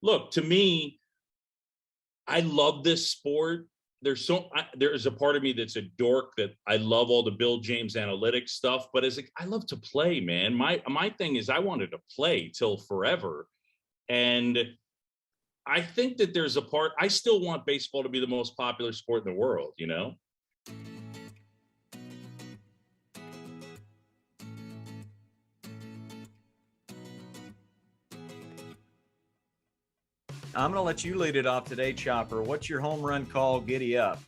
look, to me, I love this sport. There is a part of me that's a dork that I love all the Bill James analytics stuff, but I love to play, man. My thing is I wanted to play till forever. And I think that there's a part, I still want baseball to be the most popular sport in the world, you know? I'm going to let you lead it off today, Chopper. What's your home run call? Giddy up.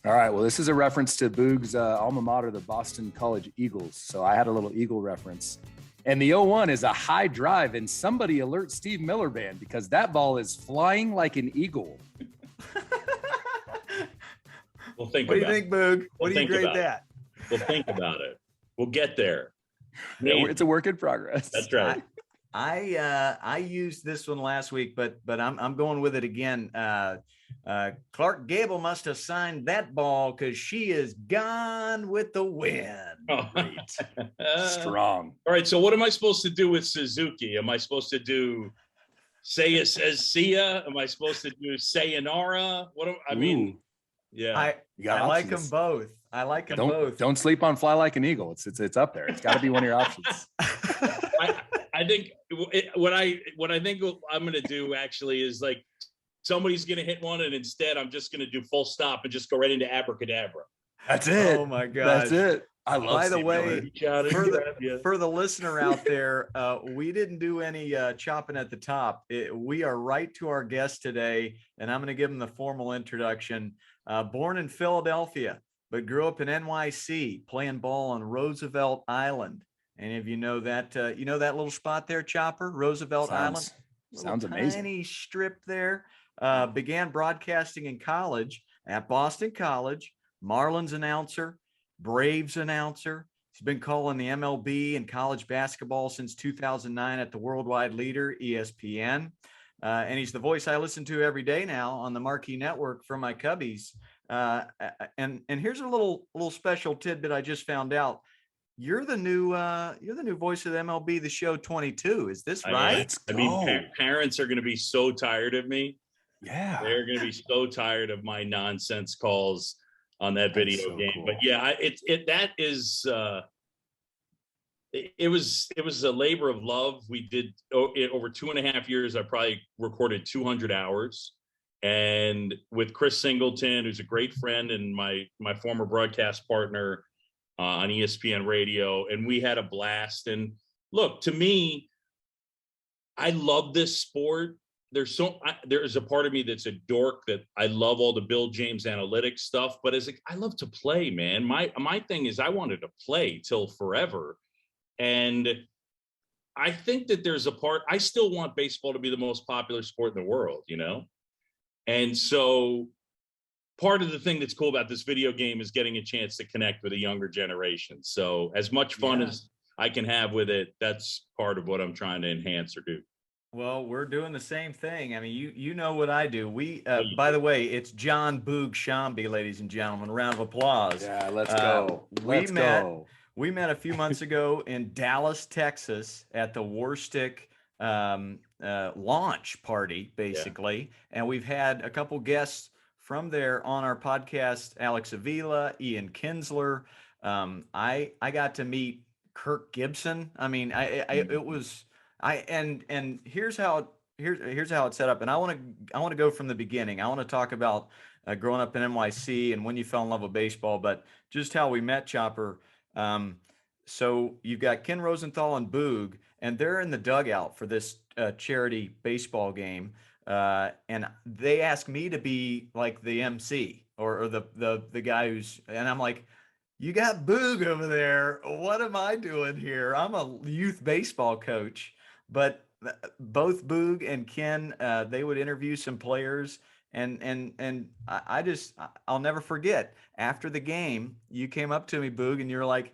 All right. Well, this is a reference to Boog's alma mater, the Boston College Eagles. So I had a little Eagle reference. And the 0-1 is a high drive, and somebody alert Steve Miller Band because that ball is flying like an eagle. We'll think what do you about think, Boog? What do you grade that? We'll think about it. We'll get there. It's a work in progress. That's right. I used this one last week, but I'm going with it again. Clark Gable must have signed that ball because she is gone with the wind. Great. Strong. All right. So what am I supposed to do with Suzuki? Am I supposed to do say it says see ya? Am I supposed to do sayonara? I mean, yeah. I like them both. I like them both. Don't sleep on Fly Like an Eagle. It's up there. It's got to be one of your options. I think what I think I'm going to do actually is like somebody's going to hit one, and instead I'm just going to do full stop and just go right into abracadabra. That's it. Oh my God. That's it. I love. By the way, for the listener out there, we didn't do any chopping at the top. We are right to our guest today, and I'm going to give him the formal introduction. Born in Philadelphia, but grew up in NYC, playing ball on Roosevelt Island. Any of you know that? You know that little spot there, Chopper? Roosevelt Island. Sounds amazing. Tiny strip there. Began broadcasting in college at Boston College. Marlins announcer, Braves announcer. He's been calling the MLB and college basketball since 2009 at the worldwide leader, ESPN. And he's the voice I listen to every day now on the Marquee Network for my Cubbies. And here's a little special tidbit I just found out. You're the new voice of the MLB The Show 22. Is this right? I mean, parents are going to be so tired of me. Yeah, they're going to be so tired of my nonsense calls on that video game. Cool. But yeah, it was a labor of love. We did over 2.5 years. I probably recorded 200 hours, and with Chris Singleton, who's a great friend and my former broadcast partner on ESPN radio, and we had a blast. And look, to me, I love this sport. There is a part of me that's a dork that I love all the Bill James analytics stuff, but I love to play, man. My thing is I wanted to play till forever. And I think that there's a part, I still want baseball to be the most popular sport in the world, you know? And so part of the thing that's cool about this video game is getting a chance to connect with a younger generation. So as much fun as I can have with it, that's part of what I'm trying to enhance or do. Well, we're doing the same thing. I mean, you know what I do. We, by the way, it's John Boog Sciambi, ladies and gentlemen. Round of applause. Yeah, let's go. We met a few months ago in Dallas, Texas, at the Warstick launch party, basically. Yeah. And we've had a couple guests from there on our podcast: Alex Avila, Ian Kinsler. I got to meet Kirk Gibson. I mean, here's how it's set up. And I want to go from the beginning. I want to talk about growing up in NYC and when you fell in love with baseball, but just how we met, Chopper. So you've got Ken Rosenthal and Boog, and they're in the dugout for this charity baseball game. And they asked me to be like the MC or the guy and I'm like, you got Boog over there. What am I doing here? I'm a youth baseball coach. But both Boog and Ken, they would interview some players, and I'll never forget. After the game, you came up to me, Boog, and you were like,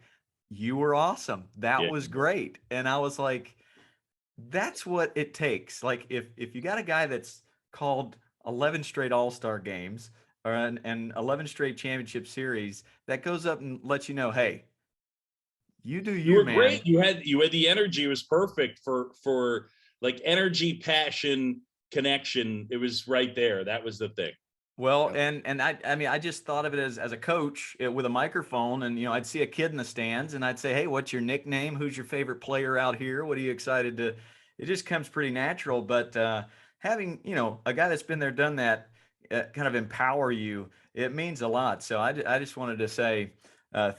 "You were awesome. That was great." And I was like, "That's what it takes." Like if you got a guy that's called 11 straight All-Star games or an 11 straight championship series, that goes up and lets you know, hey, you do you, were man. Great. You had the energy. It was perfect for like energy, passion, connection. It was right there. That was the thing. Well, and I mean, I just thought of it as a coach with a microphone, and I'd see a kid in the stands, and I'd say, "Hey, what's your nickname? Who's your favorite player out here? What are you excited to?" It just comes pretty natural. But having a guy that's been there, done that, kind of empower you, it means a lot. So I just wanted to say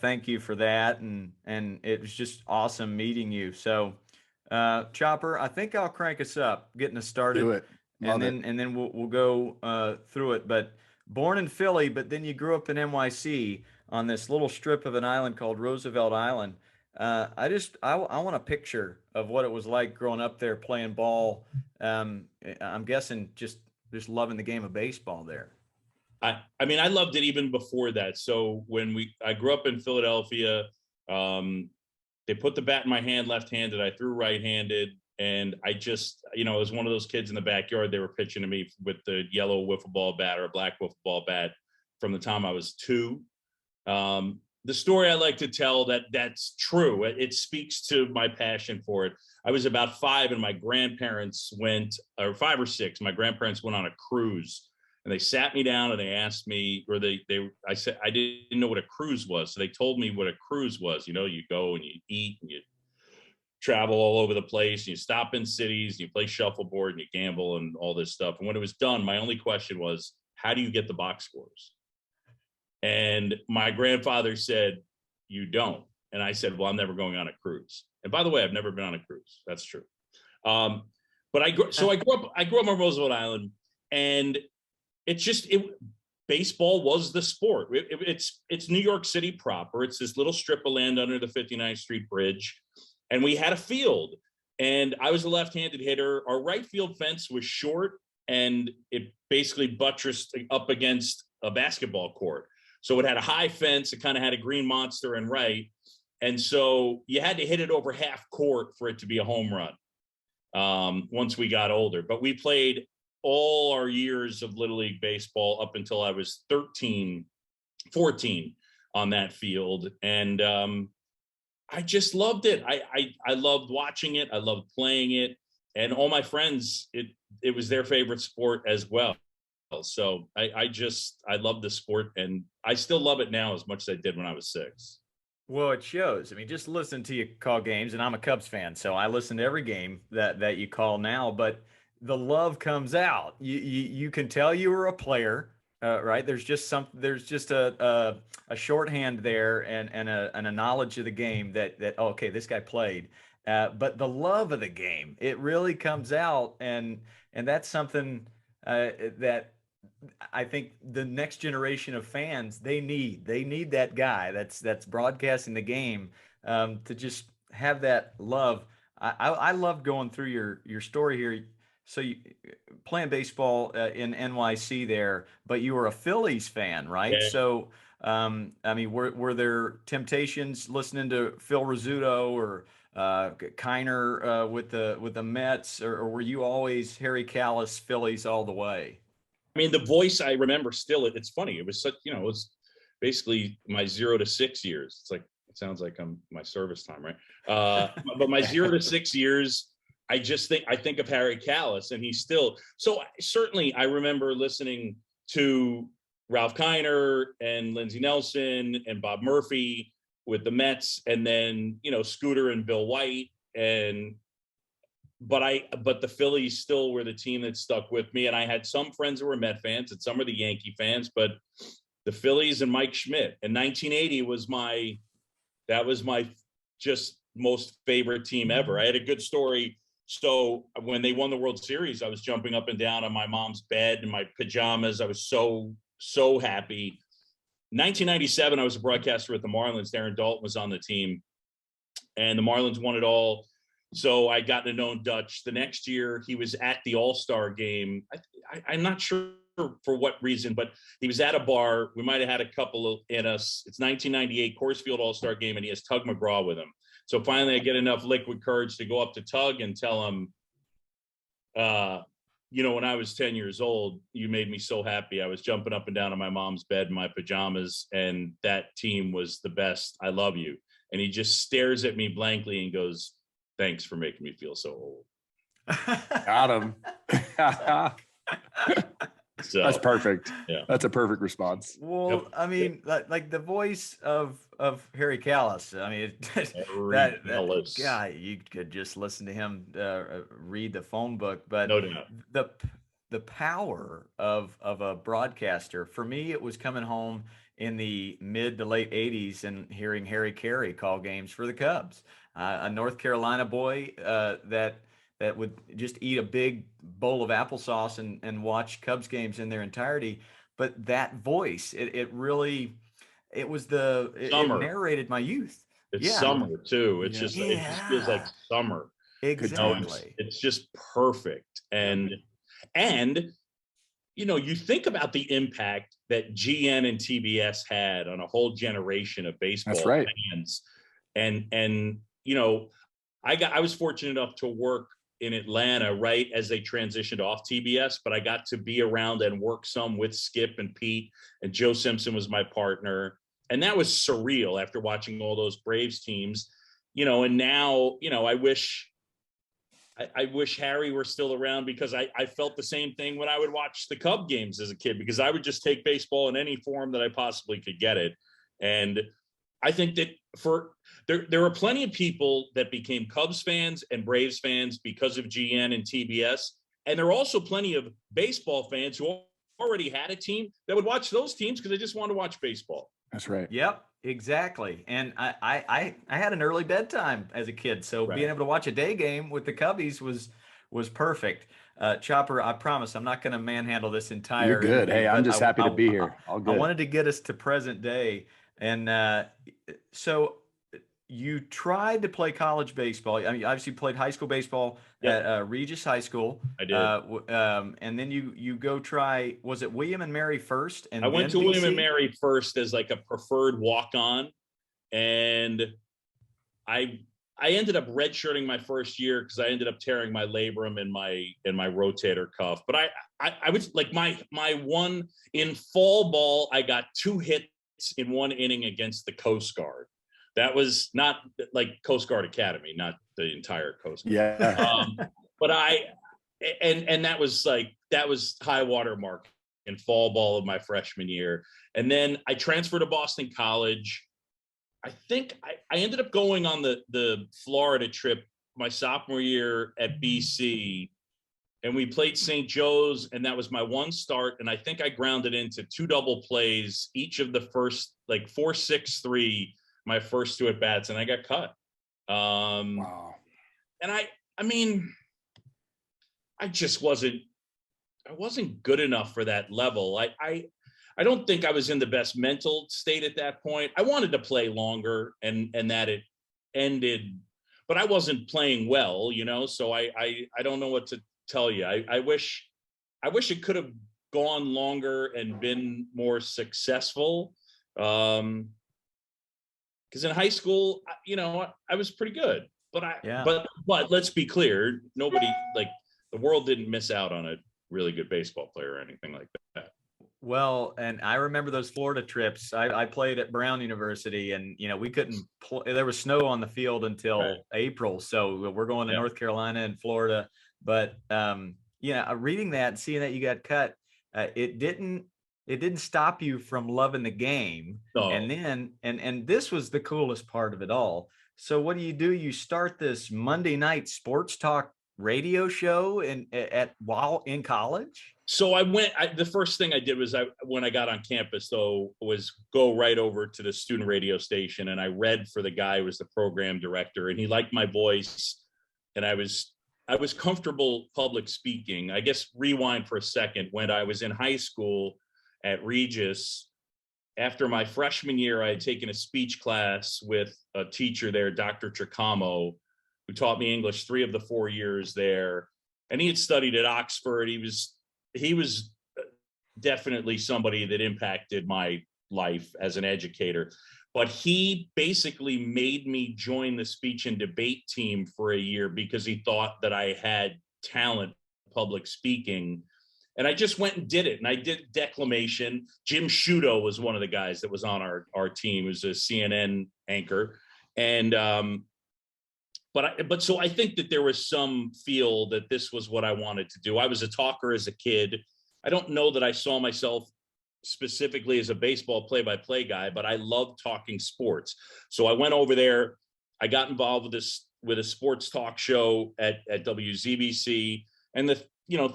thank you for that, and it was just awesome meeting you. So Chopper, I think I'll crank us up, getting us started. Do it. Love and then we'll go through it. But born in Philly, but then you grew up in NYC on this little strip of an island called Roosevelt Island. I want a picture of what it was like growing up there playing ball. I'm guessing just loving the game of baseball there. I mean, I loved it even before that. So when I grew up in Philadelphia, they put the bat in my hand left-handed. I threw right-handed. And I just, it was one of those kids in the backyard. They were pitching to me with the yellow wiffle ball bat or a black wiffle ball bat from the time I was 2. The story I like to tell that's true. It speaks to my passion for it. I was about 5 and my grandparents went, or 5 or 6, my grandparents went on a cruise, and they sat me down and they asked me, or I said, I didn't know what a cruise was. So they told me what a cruise was. You go and you eat and you travel all over the place, and you stop in cities, and you play shuffleboard, and you gamble, and all this stuff. And when it was done, my only question was, how do you get the box scores? And my grandfather said, you don't. And I said, well, I'm never going on a cruise. And by the way, I've never been on a cruise. That's true. But I grew up on Roosevelt Island, and baseball was the sport. It's New York City proper. It's this little strip of land under the 59th Street Bridge. And we had a field, and I was a left-handed hitter. Our right field fence was short, and it basically buttressed up against a basketball court. So it had a high fence. It kind of had a green monster in right. And so you had to hit it over half court for it to be a home run once we got older. But we played all our years of Little League baseball up until I was 13, 14 on that field. And I just loved it. I loved watching it. I loved playing it, and all my friends, it was their favorite sport as well. So I love the sport, and I still love it now as much as I did when I was 6. Well, it shows. I mean, just listen to you call games, and I'm a Cubs fan, so I listen to every game that you call now. But the love comes out. You can tell you were a player. Right. There's just a shorthand there and a knowledge of the game that okay, this guy played. But the love of the game, it really comes out, and that's something that I think the next generation of fans they need that guy that's broadcasting the game to just have that love. I love going through your story here. So you playing baseball in NYC there, but you were a Phillies fan, right? Yeah. So, I mean, were there temptations listening to Phil Rizzuto or Kiner with the Mets, or were you always Harry Callis Phillies all the way? I mean, the voice I remember still. It's funny. It was such, it was basically my 0 to 6 years. It's like, it sounds like I'm my service time, right? But my 0 to 6 years. I think of Harry Callis, and he's still so. Certainly, I remember listening to Ralph Kiner and Lindsey Nelson and Bob Murphy with the Mets, and then Scooter and Bill White, but the Phillies still were the team that stuck with me. And I had some friends who were Met fans, and some were the Yankee fans, but the Phillies and Mike Schmidt. And 1980 was my just most favorite team ever. I had a good story. So when they won the World Series, I was jumping up and down on my mom's bed in my pajamas. I was so happy. 1997, I was a broadcaster with the Marlins. Darren Dalton was on the team, and the Marlins won it all. So I got to know Dutch. The next year, he was at the All-Star game. I'm not sure for what reason, but he was at a bar. We might have had a couple in us. It's 1998 Coors Field All-Star game, and he has Tug McGraw with him. So finally, I get enough liquid courage to go up to Tug and tell him, when I was 10 years old, you made me so happy. I was jumping up and down on my mom's bed in my pajamas, and that team was the best. I love you. And he just stares at me blankly and goes, thanks for making me feel so old. Got him. So That's perfect. Yeah. That's a perfect response. Well, I mean, like the voice of Harry Callis. I mean, Harry that Callis. guy, you could just listen to him read the phone book. But No doubt. the power of a broadcaster, for me, it was coming home in the mid to late '80s and hearing Harry Carey call games for the Cubs, a North Carolina boy that would just eat a big bowl of applesauce and watch Cubs games in their entirety. But that voice, it really, it Summer. narrated my youth. It's Yeah. summer too. It's Yeah. just it just feels like summer. Exactly. It's just perfect. And you think about the impact that GN and TBS had on a whole generation of baseball That's right. fans. And I was fortunate enough to work in Atlanta right as they transitioned off TBS, but I got to be around and work some with Skip and Pete, and Joe Simpson was my partner. And that was surreal after watching all those Braves teams, and now, I wish Harry were still around, because I felt the same thing when I would watch the Cub games as a kid, because I would just take baseball in any form that I possibly could get it. And I think that there are plenty of people that became Cubs fans and Braves fans because of GN and TBS. And there are also plenty of baseball fans who already had a team that would watch those teams because they just wanted to watch baseball. That's right. Yep, exactly. And I had an early bedtime as a kid, so being able to watch a day game with the Cubbies was perfect. Chopper, I promise I'm not going to manhandle this entire. You're good. interview, Hey, I'm but just happy to be here. All good. I wanted to get us to present day, and so you tried to play college baseball. I mean, you obviously played high school baseball at Regis High School. I did. And then you go try, was it William and Mary first? And I went to then William and BC? Mary first as like a preferred walk-on. And I ended up redshirting my first year because I ended up tearing my labrum and my rotator cuff. But I was like my one in fall ball, I got 2 hits in 1 inning against the Coast Guard. That was not like Coast Guard Academy, not the entire Coast Guard. Yeah. But that was high water mark in fall ball of my freshman year. And then I transferred to Boston College. I think I ended up going on the Florida trip my sophomore year at BC, and we played St. Joe's, and that was my one start. And I think I grounded into 2 double plays each of the first, like 4, 6, 3, my first 2 at bats, and I got cut. Wow. And I mean, I wasn't good enough for that level. I don't think I was in the best mental state at that point. I wanted to play longer, and that it ended, but I wasn't playing well, so I don't know what to tell you. I wish it could have gone longer and been more successful. Because in high school, I was pretty good, but let's be clear, nobody, like, the world didn't miss out on a really good baseball player or anything like that. Well, and I remember those Florida trips. I played at Brown University, and we couldn't play. There was snow on the field until April, so we're going to North Carolina and Florida. But reading that and seeing that you got cut, it didn't stop you from loving the game. No. And then and this was the coolest part of it all. So what do? You start this Monday night sports talk radio show while in college? So the first thing I did was when I got on campus, though, was go right over to the student radio station, and I read for the guy who was the program director, and he liked my voice, and I was comfortable public speaking. I guess rewind for a second. When I was in high school at Regis, after my freshman year, I had taken a speech class with a teacher there, Dr. Tricamo, who taught me English 3 of the 4 years there. And he had studied at Oxford. He was definitely somebody that impacted my life as an educator. But he basically made me join the speech and debate team for a year because he thought that I had talent public speaking. And I just went and did it. And I did declamation. Jim Shudo was one of the guys that was on our team. He was a CNN anchor. And but so I think that there was some feel that this was what I wanted to do. I was a talker as a kid. I don't know that I saw myself specifically as a baseball play-by-play guy, but I loved talking sports. So I went over there. I got involved with a sports talk show at WZBC, and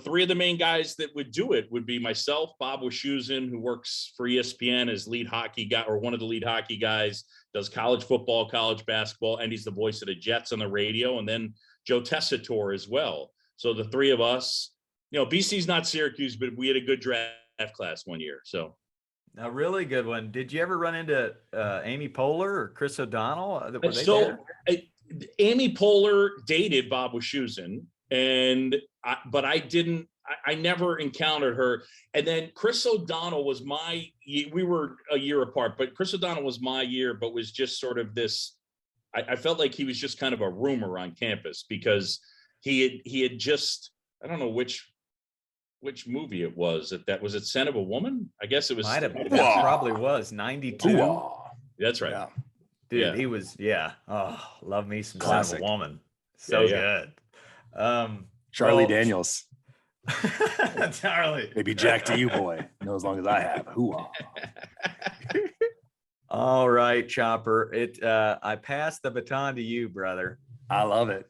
three of the main guys that would do it would be myself, Bob Wischusen, who works for ESPN as lead hockey guy, or one of the lead hockey guys, does college football, college basketball, and he's the voice of the Jets on the radio, and then Joe Tessitore as well. So the three of us, BC's not Syracuse, but we had a good draft class one year. So a really good one. Did you ever run into Amy Poehler or Chris O'Donnell? Were they so there? Amy Poehler dated Bob Wischusen, but I never encountered her. And then Chris O'Donnell was we were a year apart, but Chris O'Donnell was my year, but was just sort of this, I felt like he was just kind of a rumor on campus, because he had just, I don't know which movie it was. That was it Son of a Woman? I guess it was. That probably was 92. That's right. Yeah. Dude, yeah. He was, Oh, love me some Classic. Son of a Woman. So good. Charlie Daniels. Charlie. Maybe Jack to you, boy. Know as long as I have. Hoo-ah. All right, Chopper. I pass the baton to you, brother. I love it.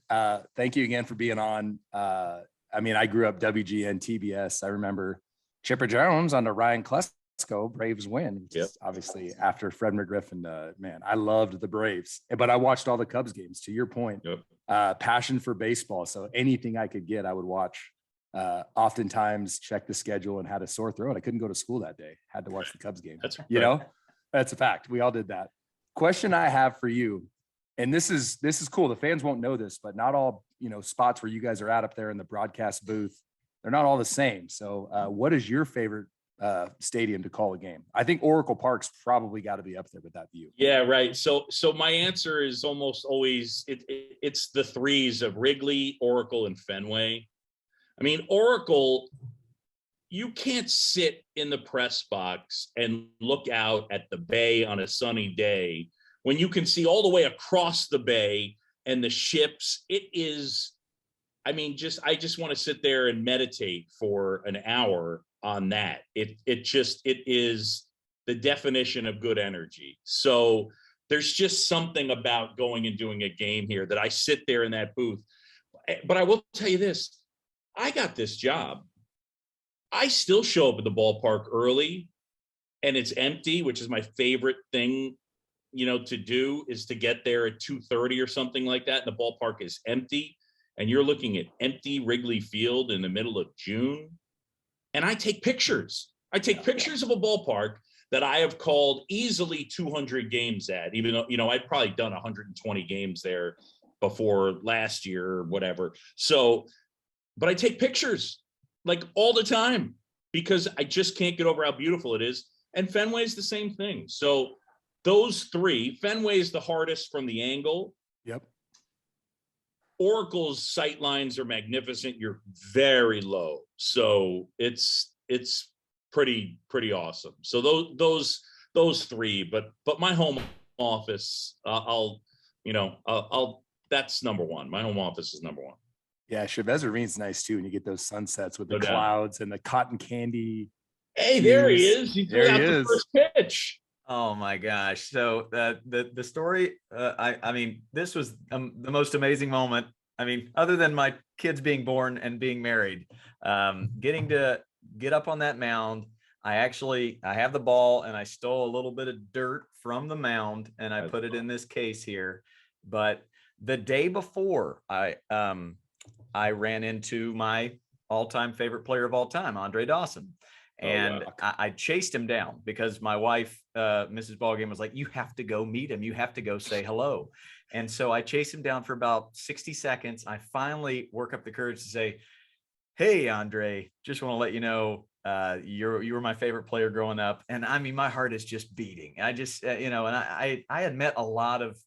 Thank you again for being on. I grew up WGN TBS. I remember Chipper Jones on the Ryan Klesko Braves win, which is obviously after Fred McGriff. And man, I loved the Braves, but I watched all the Cubs games, to your point. Passion for baseball. So anything I could get, I would watch. Oftentimes check the schedule and had a sore throat. I couldn't go to school that day. Had to watch the Cubs game. That's right. That's a fact. We all did that. Question I have for you, and this is cool. The fans won't know this, but not all, spots where you guys are at up there in the broadcast booth, they're not all the same. So what is your favorite stadium to call a game? I think Oracle Park's probably got to be up there with that view. Yeah, right. So my answer is almost always it's the threes of Wrigley, Oracle, and Fenway. I mean, Oracle, you can't sit in the press box and look out at the bay on a sunny day when you can see all the way across the bay and the ships. It is, I just want to sit there and meditate for an hour on that. It is the definition of good energy. So there's just something about going and doing a game here that I sit there in that booth. But I will tell you this, I got this job. I still show up at the ballpark early and it's empty, which is my favorite thing, to do, is to get there at 2:30 or something like that. And the ballpark is empty and you're looking at empty Wrigley Field in the middle of June. And I take pictures. I take pictures of a ballpark that I have called easily 200 games at, even though, I'd probably done 120 games there before last year or whatever. So, but I take pictures like all the time because I just can't get over how beautiful it is. And Fenway's the same thing. So those three, Fenway's the hardest from the angle. Yep. Oracle's sight lines are magnificent. You're very low. So it's pretty awesome. So those three, but my home office, that's number one. My home office is number one. Yeah, Chavez Ravine's nice too, and you get those sunsets with the clouds and the cotton candy. Hey, there he is. He threw out the first pitch. Oh my gosh! So the story, this was the most amazing moment. Other than my kids being born and being married, getting to get up on that mound. I have the ball and I stole a little bit of dirt from the mound and I put it in this case here. But the day before, I ran into my all-time favorite player of all time, Andre Dawson. And I chased him down because my wife, Mrs. Ballgame, was like, you have to go meet him. You have to go say hello. And so I chased him down for about 60 seconds. I finally work up the courage to say, hey, Andre, just want to let you know, you were my favorite player growing up. And my heart is just beating. I just, and I had met a lot of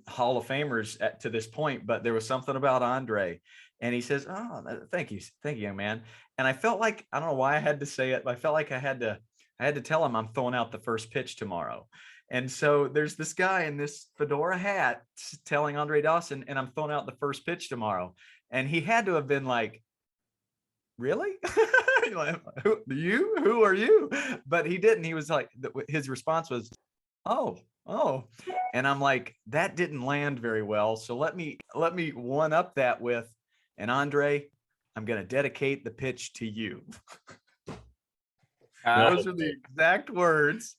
Hall of Famers to this point, but there was something about Andre. And he says, oh, thank you, young man. And I felt like, I don't know why I had to say it, but I felt like I had to I had to tell him I'm throwing out the first pitch tomorrow. And so there's this guy in this fedora hat telling Andre Dawson, and I'm throwing out the first pitch tomorrow. And he had to have been like, really? Who are you? But he didn't. He was like, his response was, oh. And I'm like, that didn't land very well. So let me one up that with, and Andre, I'm going to dedicate the pitch to you. Those are the exact words.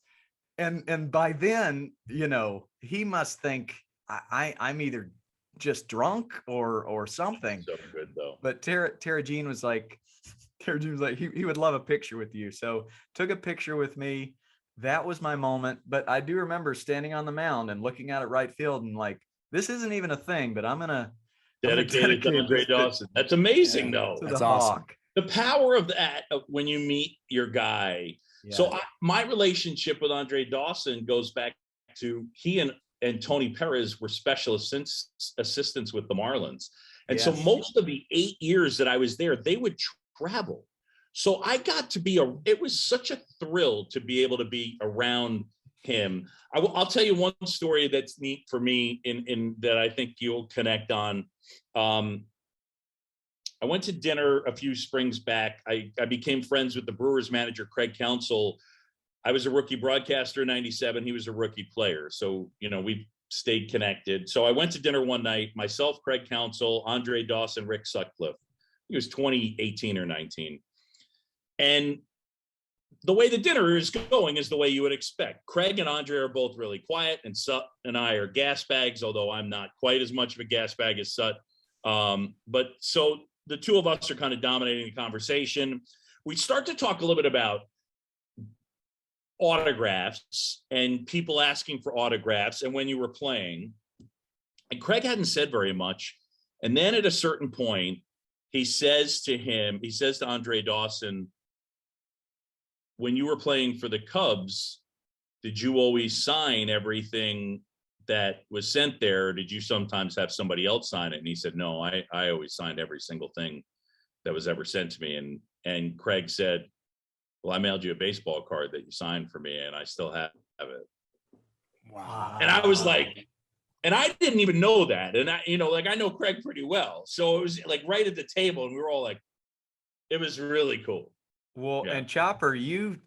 And by then, you know, he must think I'm either just drunk or something. So good though. But Tara Jean was like, he would love a picture with you. So took a picture with me. That was my moment. But I do remember standing on the mound and looking out at right field and like, this isn't even a thing, but I'm gonna dedicate it to Andre Dawson. That's amazing though. That's awesome. The power of that when you meet your guy. Yeah. So my relationship with Andre Dawson goes back to he and Tony Perez were special assistants with the Marlins. And so most of the 8 years that I was there, they would travel. So I got to be it was such a thrill to be able to be around him. I'll tell you one story that's neat for me in that I think you'll connect on. I went to dinner a few springs back. I became friends with the Brewers manager, Craig Counsell. I was a rookie broadcaster in 97. He was a rookie player. So, you know, we stayed connected. So I went to dinner one night, myself, Craig Counsell, Andre Dawson, Rick Sutcliffe. He was 18 or 19. And the way the dinner is going is the way you would expect. Craig and Andre are both really quiet, and Sut and I are gas bags, although I'm not quite as much of a gas bag as Sut. But so the two of us are kind of dominating the conversation. We start to talk a little bit about autographs and people asking for autographs and when you were playing. And Craig hadn't said very much. And then at a certain point, he says to Andre Dawson, when you were playing for the Cubs, did you always sign everything that was sent there? Or did you sometimes have somebody else sign it? And he said, no, I always signed every single thing that was ever sent to me. And Craig said, well, I mailed you a baseball card that you signed for me, and I still have it. Wow. And I was like, and I didn't even know that. And I, you know, like I know Craig pretty well. So it was like right at the table, and we were all like, it was really cool. Well, yeah. And Chopper, you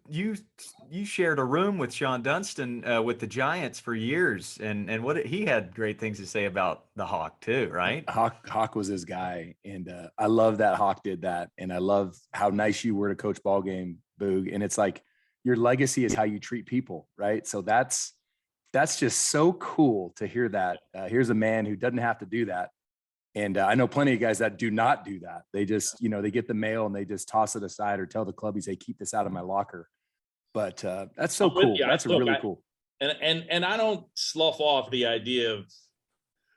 shared a room with Sean Dunston with the Giants for years, and he had great things to say about the Hawk too, right? Hawk was his guy, and I love that Hawk did that, and I love how nice you were to coach ball game, Boog. And it's like your legacy is how you treat people, right? So that's just so cool to hear that. Here's a man who doesn't have to do that. And I know plenty of guys that do not do that. They just, you know, they get the mail and they just toss it aside or tell the club, say, keep this out of my locker. But that's so cool. That's really cool. And I don't slough off the idea of,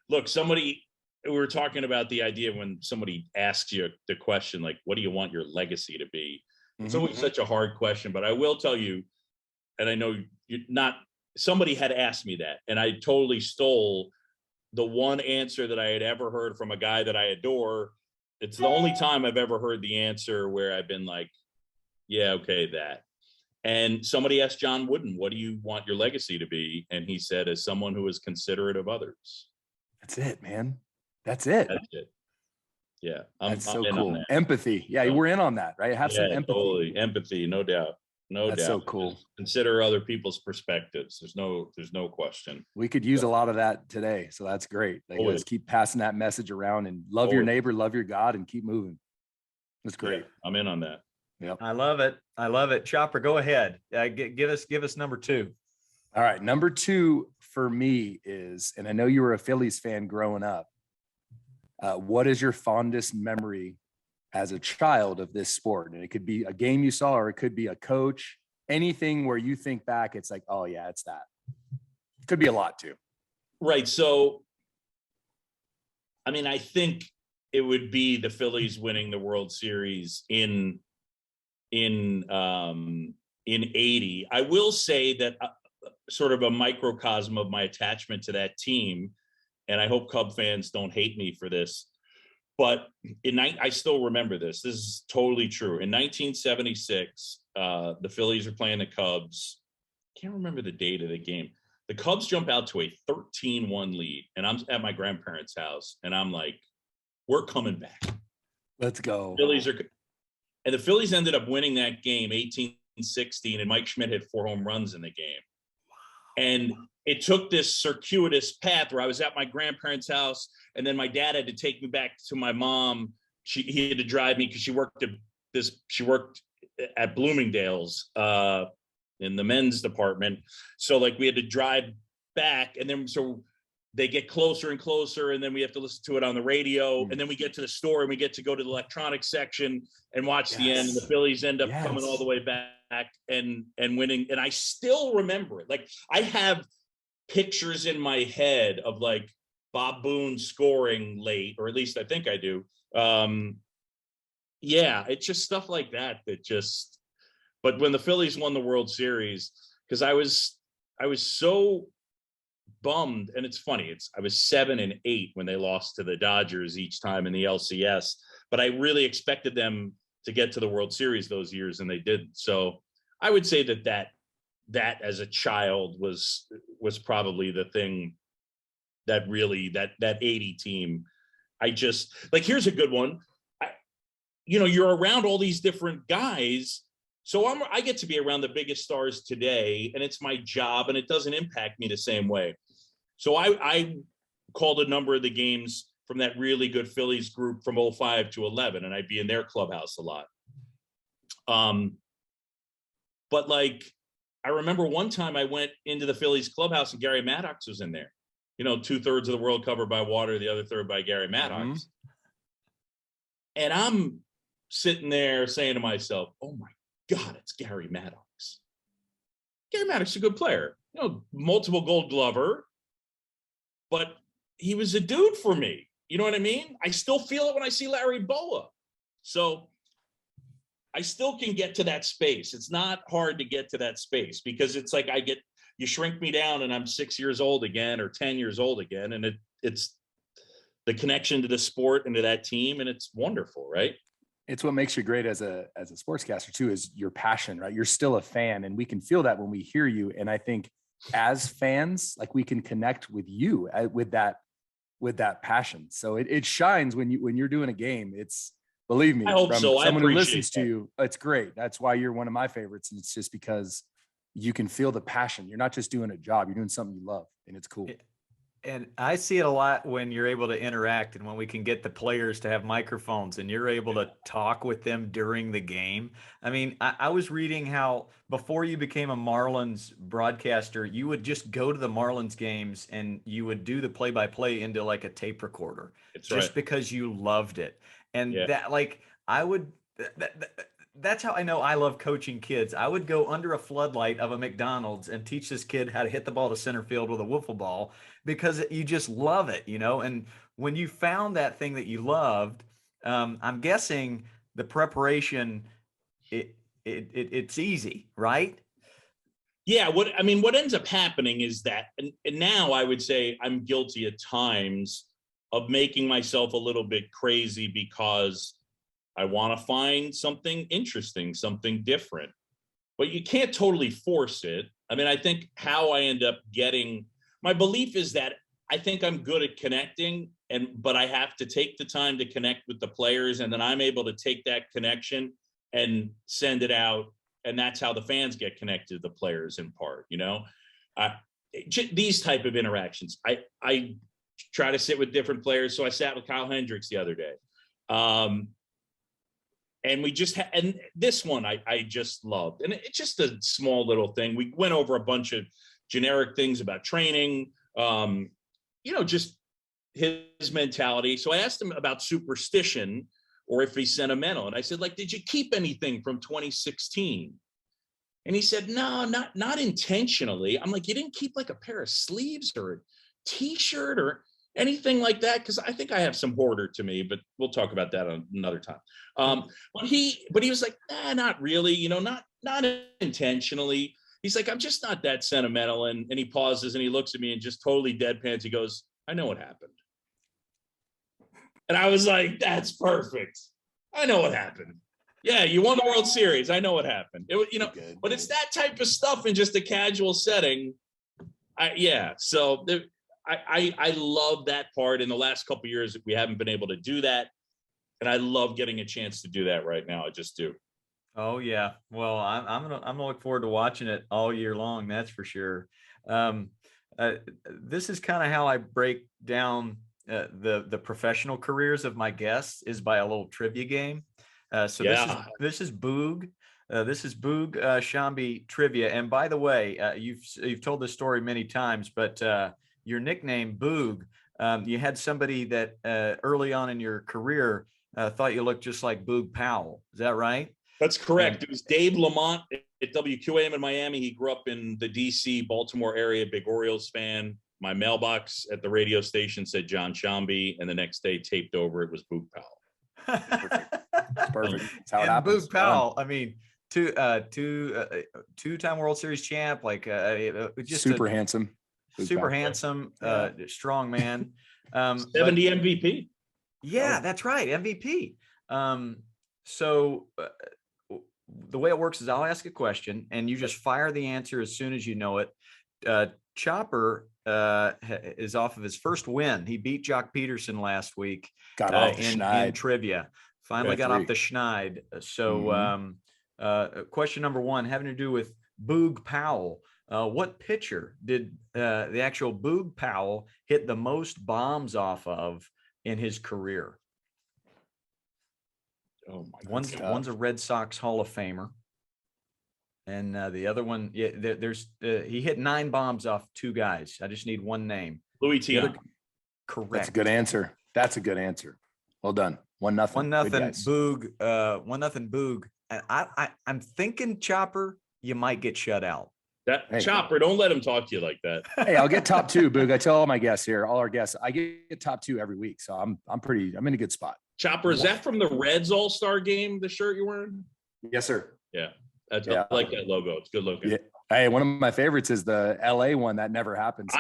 look, we were talking about the idea when somebody asks you the question, like, what do you want your legacy to be? It's always such a hard question, but I will tell you, and I know somebody had asked me that, and I totally stole the one answer that I had ever heard from a guy that I adore. It's the only time I've ever heard the answer where I've been like, yeah, okay, that. And somebody asked John Wooden, what do you want your legacy to be? And he said, as someone who is considerate of others. That's it, man. That's it. Yeah. That's so cool. Empathy. Yeah, we're in on that, right? Have some empathy. Totally. Empathy, no doubt. That's so cool. Just consider other people's perspectives. There's no question. We could use a lot of that today. So that's great. Let's keep passing that message around and love your neighbor, love your God, and keep moving. That's great. Yeah, I'm in on that. Yep. I love it. Chopper, go ahead. Give us number 2. All right. Number 2 for me is, and I know you were a Phillies fan growing up. What is your fondest memory as a child of this sport? And it could be a game you saw, or it could be a coach, anything where you think back, it's like, oh yeah, it's that. It could be a lot too. Right. So, I mean, I think it would be the Phillies winning the World Series in 80. I will say that sort of a microcosm of my attachment to that team, and I hope Cub fans don't hate me for this, But I still remember this. This is totally true. In 1976, the Phillies are playing the Cubs. Can't remember the date of the game. The Cubs jump out to a 13-1 lead, and I'm at my grandparents' house, and I'm like, we're coming back. Let's go. And the Phillies ended up winning that game 18-16, and Mike Schmidt hit 4 home runs in the game. And it took this circuitous path where I was at my grandparents' house, and then my dad had to take me back to my mom. He had to drive me because she worked at Bloomingdale's in the men's department. So like we had to drive back, and then so they get closer and closer, and then we have to listen to it on the radio, and then we get to the store and we get to go to the electronics section and watch the end, and the Phillies end up coming all the way back and winning. And I still remember it. Like I have pictures in my head of like Bob Boone scoring late, or at least I think I do. It's just stuff like that just, but when the Phillies won the World Series, because I was so bummed, and it's funny, I was 7 and 8 when they lost to the Dodgers each time in the LCS, but I really expected them to get to the World Series those years, and they didn't. So I would say that as a child was probably the thing that really that 80 team. I just like, here's a good one. You're around all these different guys. So I get to be around the biggest stars today, and it's my job, and it doesn't impact me the same way. So I called a number of the games from that really good Phillies group from 05 to 11, and I'd be in their clubhouse a lot. But like, I remember one time I went into the Phillies clubhouse and Gary Maddox was in there. 2/3 of the world covered by water, the other third by Gary Maddox. And I'm sitting there saying to myself, oh my God, it's Gary Maddox. Gary Maddox is a good player, multiple Gold Glover, but he was a dude for me. You know what I mean? I still feel it when I see Larry Boa. So I still can get to that space. It's not hard to get to that space because it's like you shrink me down and I'm 6 years old again or 10 years old again. And it's the connection to the sport and to that team. And it's wonderful, right? It's what makes you great as a sportscaster too, is your passion, right? You're still a fan, and we can feel that when we hear you. And I think as fans, like we can connect with you with that passion. So it shines when you're doing a game. It's, believe me, I hope so. Someone who listens to you, it's great. That's why you're one of my favorites. And it's just because you can feel the passion. You're not just doing a job, you're doing something you love, and it's cool. And I see it a lot when you're able to interact and when we can get the players to have microphones and you're able to talk with them during the game. I mean, I was reading how before you became a Marlins broadcaster, you would just go to the Marlins games and you would do the play-by-play into like a tape recorder. That's just right. Because you loved it. And that, like, that's how I know I love coaching kids. I would go under a floodlight of a McDonald's and teach this kid how to hit the ball to center field with a wiffle ball because you just love it, And when you found that thing that you loved, I'm guessing the preparation, it's easy, right? Yeah. What ends up happening is that, and now I would say I'm guilty at times of making myself a little bit crazy because I want to find something interesting, something different, but you can't totally force it. I mean, I think how I end up my belief is that I think I'm good at connecting, but I have to take the time to connect with the players, and then I'm able to take that connection and send it out. And that's how the fans get connected to the players in part, these type of interactions. I try to sit with different players. So I sat with Kyle Hendricks the other day. And we just and this one I just loved. And it's just a small little thing. We went over a bunch of generic things about training, just his mentality. So I asked him about superstition or if he's sentimental. And I said, like, did you keep anything from 2016? And he said, no, not intentionally. I'm like, you didn't keep like a pair of sleeves or a t-shirt or anything like that? Because I think I have some hoarder to me, but we'll talk about that another time. But he was like, not really, not intentionally. He's like, I'm just not that sentimental. And he pauses and he looks at me and just totally deadpans. He goes, I know what happened. And I was like, that's perfect. I know what happened. Yeah, you won the World Series. I know what happened. It was, but it's that type of stuff in just a casual setting. So I love that part. In the last couple of years, we haven't been able to do that. And I love getting a chance to do that right now. I just do. Oh yeah. Well, I'm gonna look forward to watching it all year long. That's for sure. This is kind of how I break down the professional careers of my guests, is by a little trivia game. This is Boog. This is Boog Sciambi trivia. And by the way, you've told this story many times, but your nickname Boog, you had somebody that early on in your career thought you looked just like Boog Powell. Is that right? That's correct. It was Dave Lamont at WQAM in Miami. He grew up in the DC, Baltimore area, big Orioles fan. My mailbox at the radio station said John Sciambi, and the next day taped over it was Boog Powell. Perfect. That's how it happens. Boog Powell, I mean, two-time World Series champ, just super handsome, strong man. 70 MVP. Yeah, that's right, MVP. So the way it works is I'll ask a question and you just fire the answer as soon as you know it. Chopper is off of his first win. He beat Jock Peterson last week in trivia. Finally got off the schneid. So question number one, having to do with Boog Powell. What pitcher did the actual Boog Powell hit the most bombs off of in his career? Oh my! One's a Red Sox Hall of Famer, and the other one, he hit 9 bombs off 2 guys. I just need one name. Louis Tiant. Correct. That's a good answer. Well done. 1-0. 1-0 Boog. 1-0 Boog. I'm thinking, Chopper, you might get shut out. Chopper, don't let him talk to you like that. Hey, I'll get top 2, Boog. I tell all my guests here, all our guests, I get top 2 every week. So I'm in a good spot. Chopper, is that from the Reds All-Star game, the shirt you're wearing? Yes, sir. Yeah. I like that logo. It's good looking. Yeah. Hey, one of my favorites is the LA one that never happened. So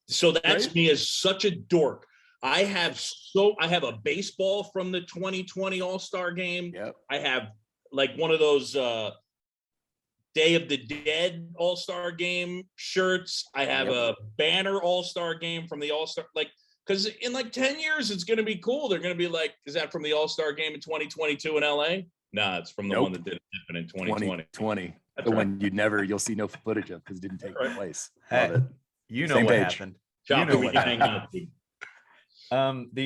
so that's me as such a dork. I have a baseball from the 2020 All-Star game. Yep. I have like one of those Day of the Dead All-Star game shirts. I have a banner All-Star game from the All-Star, because in 10 years, it's going to be cool. They're going to be like, is that from the All-Star game in 2022 in LA? Nah, it's from the one that didn't happen in 2020. The one you'll see no footage of because it didn't take place. Hey, Love it. You know what happened. The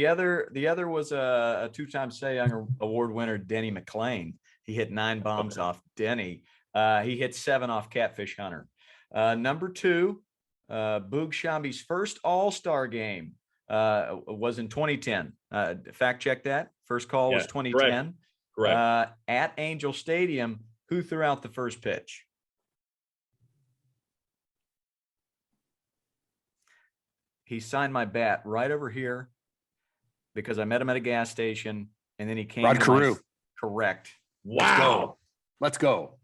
other was a 2-time Cy Young Award winner, Denny McClain. He hit 9 bombs off Denny. He hit 7 off Catfish Hunter. Number 2, Boog Sciambi's first All-Star game was in 2010. Fact check that. First call was 2010. Correct. At Angel Stadium. Who threw out the first pitch? He signed my bat right over here because I met him at a gas station, and then he came. Rod Carew. Correct. Wow. Let's go.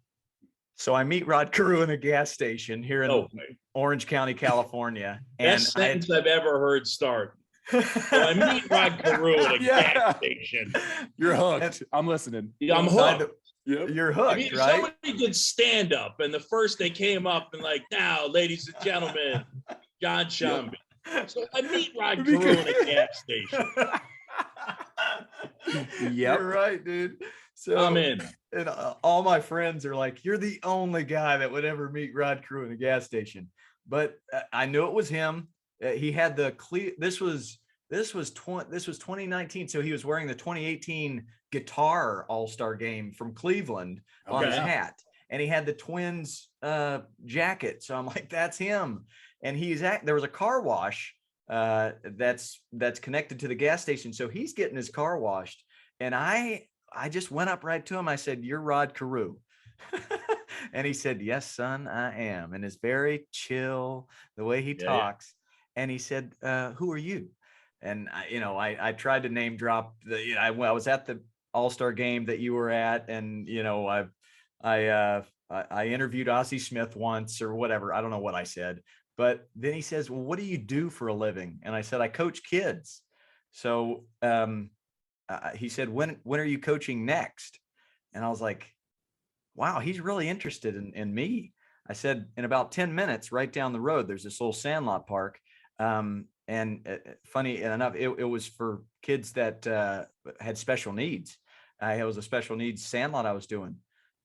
So I meet Rod Carew in a gas station here in Orange County, California. Best sentence I've ever heard start. So I meet Rod Carew at a gas station. You're hooked. I'm listening. Yeah, I'm hooked. Yep. You're hooked, right? Somebody did stand up, and the first they came up and now, ladies and gentlemen, John Sciambi. Yep. So I meet Rod Carew in a gas station. You're right, dude. So I'm in. And all my friends are like, "You're the only guy that would ever meet Rod Carew in a gas station." But I knew it was him. He had this was 2019, so he was wearing the 2018 guitar All-Star game from Cleveland on his hat, and he had the Twins jacket. So I'm like, that's him. And there was a car wash that's connected to the gas station, so he's getting his car washed, and I just went up right to him. I said, "You're Rod Carew." And he said, "Yes, son, I am." And it's very chill the way he talks. And he said, "Who are you?" And I tried to name drop I was at the All-Star game that you were at, and I interviewed Ozzie Smith once or whatever. I don't know what I said, but then he says, "Well, what do you do for a living?" And I said, "I coach kids." So he said, when are you coaching next? And I was like, wow, he's really interested in me. I said, in about 10 minutes, right down the road, there's this little sandlot park. And funny enough, it was for kids that had special needs. It was a special needs sandlot I was doing.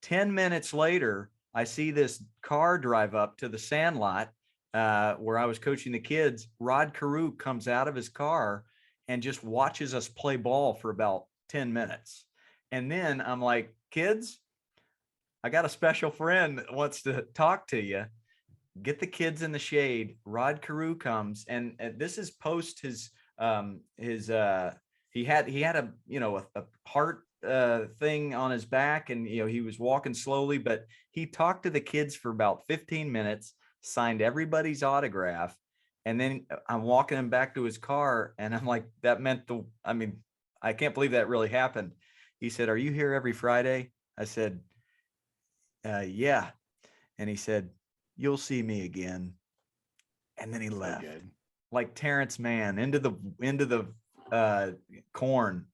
10 minutes later, I see this car drive up to the sandlot where I was coaching the kids. Rod Carew comes out of his car and just watches us play ball for about 10 minutes. And then I'm like, kids, I got a special friend that wants to talk to you. Get the kids in the shade. Rod Carew comes, and this is post his he had a a heart thing on his back, and he was walking slowly, but he talked to the kids for about 15 minutes, signed everybody's autograph, and then I'm walking him back to his car, and I'm like, that meant I can't believe that really happened. He said, "Are you here every Friday?" I said, "Yeah." And he said, "You'll see me again." And then he left like Terrence Mann into the corn.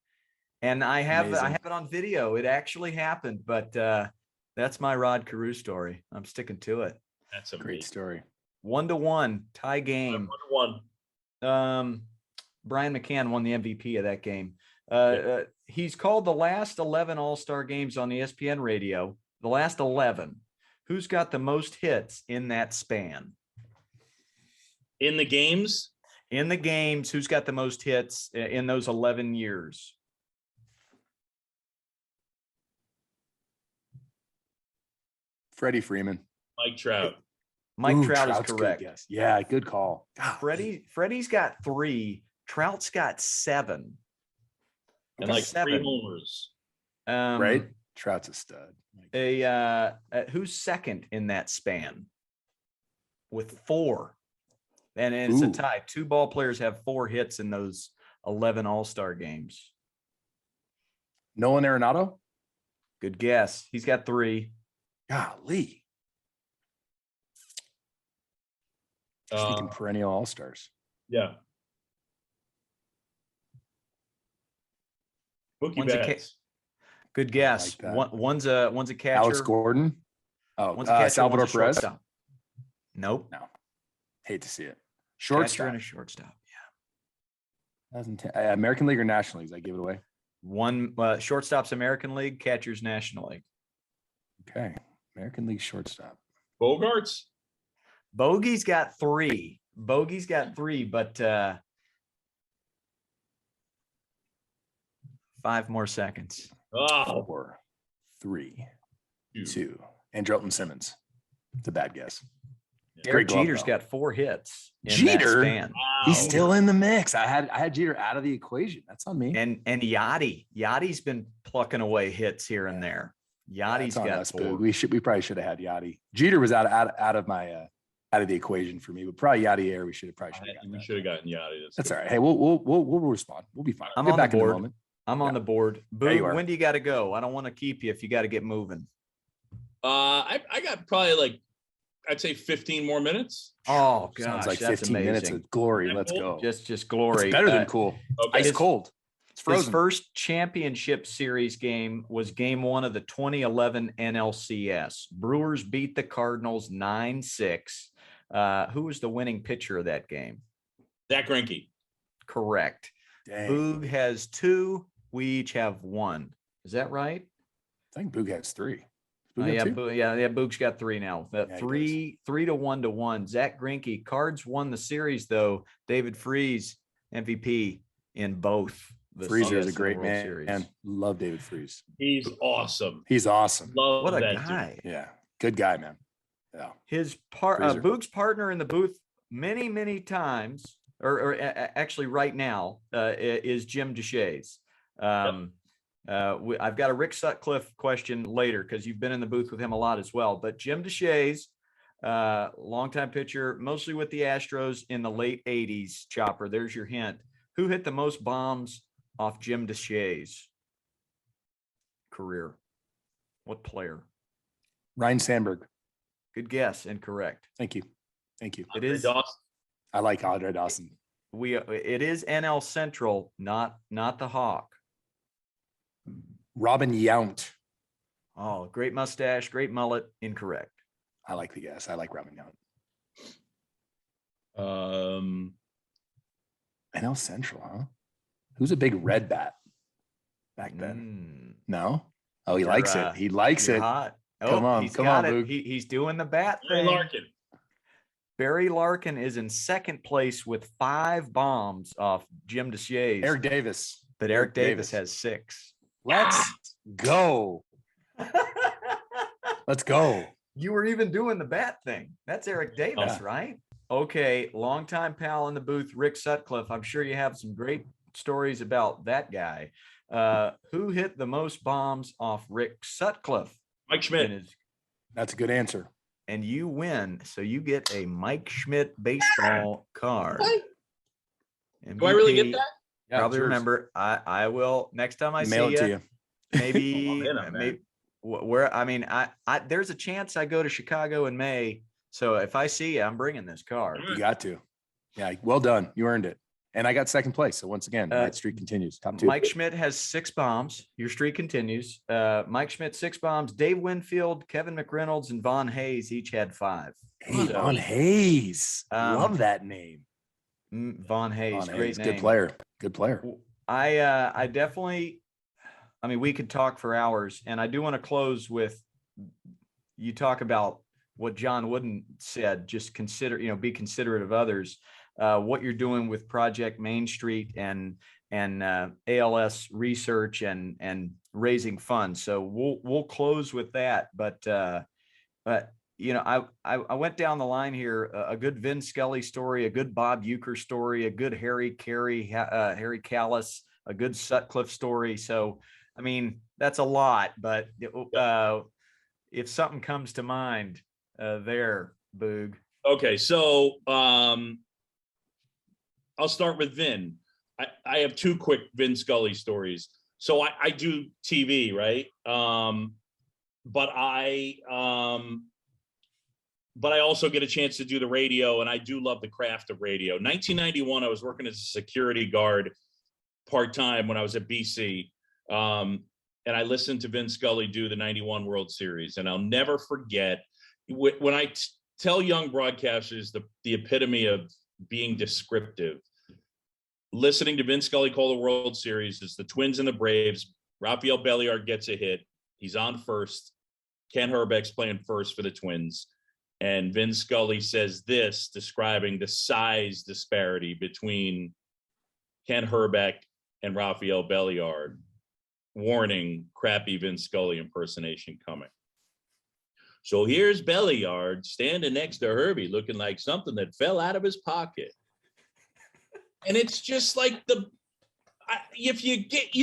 And I have it on video. It actually happened, but that's my Rod Carew story. I'm sticking to it. That's a great story. 1-1 tie game. 1-1. Brian McCann won the MVP of that game. He's called the last 11 All-Star games on ESPN radio. The last 11. Who's got the most hits in that span? In the games? In the games, who's got the most hits in those 11 years? Freddie Freeman. Mike Trout. Mike Trout is Trout's correct. Good guess. Yeah, good call. Freddie's got 3. Trout's got 7. And like 7. 3 homers. Right? Trout's a stud. Who's second in that span? With 4. And it's a tie. 2 ball players have 4 hits in those 11 All-Star games. Nolan Arenado? Good guess. He's got 3. Golly. Thinking perennial All-Stars. Yeah. Mookie Betts. Good guess. Like one's a catcher. Alex Gordon. One's a catcher, Salvador one's a Perez. shortstop. Nope. No. Hate to see it. Shortstop. Catcher and a shortstop. Yeah. 2010. American League or National Leagues? I give it away. One shortstop's American League, catcher's National League. Okay. American League shortstop. Bogarts. Bogey's got 3. But 5 more seconds. 4, 3, 2. Andrelton Simmons. It's a bad guess. Derek Jeter's got 4 hits. Jeter, wow. He's still in the mix. I had Jeter out of the equation. That's on me. And Yachty's been plucking away hits here and there. Yachty's got 4. We probably should have had Yachty. Jeter was out of my out of the equation for me, but probably Yachty air. We should have gotten. We should have gotten Yachty. That's all right. Hey, we'll respond. We'll be fine. I'm on the board. I'm on the board. Boog, when do you got to go? I don't want to keep you if you got to get moving. I got probably I'd say 15 more minutes. Oh, gosh, sounds like that's 15 amazing. minutes of glory. Let's cool? go. Just glory. It's better than cool. Okay. Ice cold. It's frozen. His first championship series game was game 1 of the 2011 NLCS. Brewers beat the Cardinals 9-6. Who was the winning pitcher of that game? Zach Greinke. Correct. Dang. Boog has 2. We each have 1. Is that right? I think Boog has 3. Boog's got 3 now. 3 to 1. Zach Greinke. Cards won the series though. David Freese, MVP in both. Freezer is a great man. Series. And love David Freese. He's awesome. Love what a that guy. Dude. Yeah, good guy, man. Yeah. His Boog's partner in the booth many times, or actually right now, is Jim Deshaies. I've got a Rick Sutcliffe question later because you've been in the booth with him a lot as well. But Jim Deshaies, longtime pitcher, mostly with the Astros in the late 80s. Chopper, there's your hint. Who hit the most bombs off Jim Deshaies' career? What player? Ryan Sandberg. Good guess. Incorrect. Thank you. It is. Dawson. I like Andre Dawson. it is NL Central, not the Hawk. Robin Yount. Oh, great mustache, great mullet. Incorrect. I like the guess. I like Robin Yount. NL Central, huh? Who's a big red bat back then? No? Oh, he likes it. He likes it. Hot. Come on, come on, Boog. He's doing the bat Barry thing. Larkin. Barry Larkin is in second place with 5 bombs off Jim Deshaies. Eric Davis. But Eric Davis has 6. Let's go. Let's go. You were even doing the bat thing. That's Eric Davis, right? Okay, longtime pal in the booth, Rick Sutcliffe. I'm sure you have some great stories about that guy. Who hit the most bombs off Rick Sutcliffe? Mike Schmidt. That's a good answer. And you win. So you get a Mike Schmidt baseball card. Do I really get that? Yeah, probably remember. I will next time I mail see it to you. Maybe where I mean, I there's a chance I go to Chicago in May. So if I see you, I'm bringing this card. You got to. Yeah, well done. You earned it. And I got second place. So once again, that streak continues. Top 2. Mike Schmidt has 6 bombs. Your streak continues. Mike Schmidt, 6 bombs. Dave Winfield, Kevin McReynolds, and Von Hayes each had 5. Hey, Von Hayes. Love that name. Von Hayes, great name. Good player. Good player. I definitely, I mean, we could talk for hours, and I do want to close with, you talk about what John Wooden said, just consider, be considerate of others. What you're doing with Project Main Street and ALS research and raising funds. So we'll close with that. But I went down the line here, a good Vin Scully story, a good Bob Uecker story, a good Harry Callis, a good Sutcliffe story. So, I mean, that's a lot, but if something comes to mind there, Boog. Okay. So, I'll start with Vin. I have 2 quick Vin Scully stories. So I do TV, right? But I also get a chance to do the radio, and I do love the craft of radio. 1991, I was working as a security guard part-time when I was at BC. And I listened to Vin Scully do the 91 World Series. And I'll never forget when I tell young broadcasters the epitome of being descriptive. Listening to Vin Scully call the World Series, it's the Twins and the Braves. Rafael Belliard gets a hit. He's on first. Ken Herbeck's playing first for the Twins. And Vin Scully says this, describing the size disparity between Ken Herbeck and Rafael Belliard. Warning, crappy Vin Scully impersonation coming. So here's Belliard standing next to Herbie, looking like something that fell out of his pocket. And it's just like if you get,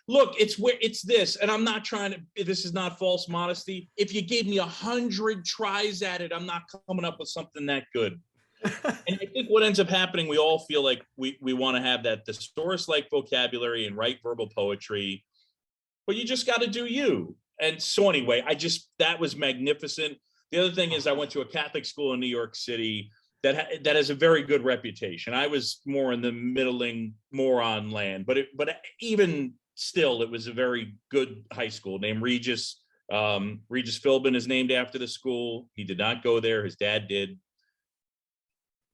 look, it's this, and I'm not trying to, this is not false modesty. If you gave me 100 tries at it, I'm not coming up with something that good. And I think what ends up happening, we all feel like we want to have that thesaurus-like vocabulary and write verbal poetry, but you just got to do you. And so anyway, that was magnificent. The other thing is I went to a Catholic school in New York City that has a very good reputation. I was more in the middling moron land, but even still, it was a very good high school named Regis. Regis Philbin is named after the school. He did not go there. His dad did.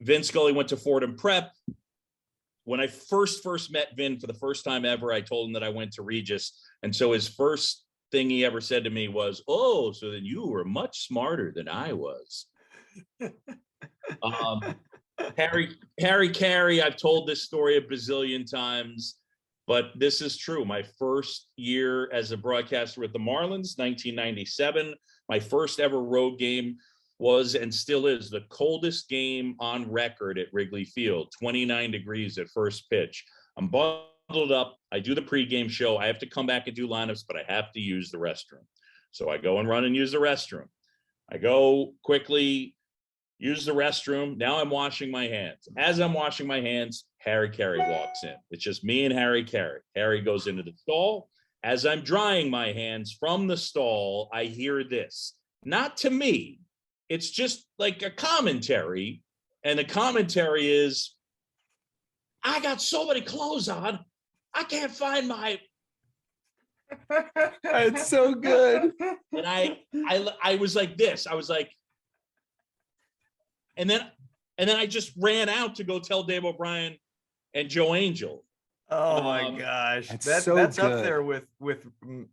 Vin Scully went to Fordham Prep. When I first met Vin for the first time ever, I told him that I went to Regis. And so his first thing he ever said to me was, "Oh, so then you were much smarter than I was." Harry Carey, I've told this story a bazillion times, but this is true. My first year as a broadcaster with the Marlins, 1997, my first ever road game was and still is the coldest game on record at Wrigley Field, 29 degrees at first pitch. I'm bundled up. I do the pregame show. I have to come back and do lineups, but I have to use the restroom. So I go and run and use the restroom. I go quickly, use the restroom. Now I'm washing my hands. As I'm washing my hands, Harry Carey walks in. It's just me and Harry Carey. Harry goes into the stall. As I'm drying my hands from the stall, I hear this. Not to me. It's just like a commentary. And the commentary is, I got so many clothes on, I can't find my. It's so good. And I was like this. I was like, and then I just ran out to go tell Dave O'Brien and Joe Angel. Oh my gosh, that's good. up there with.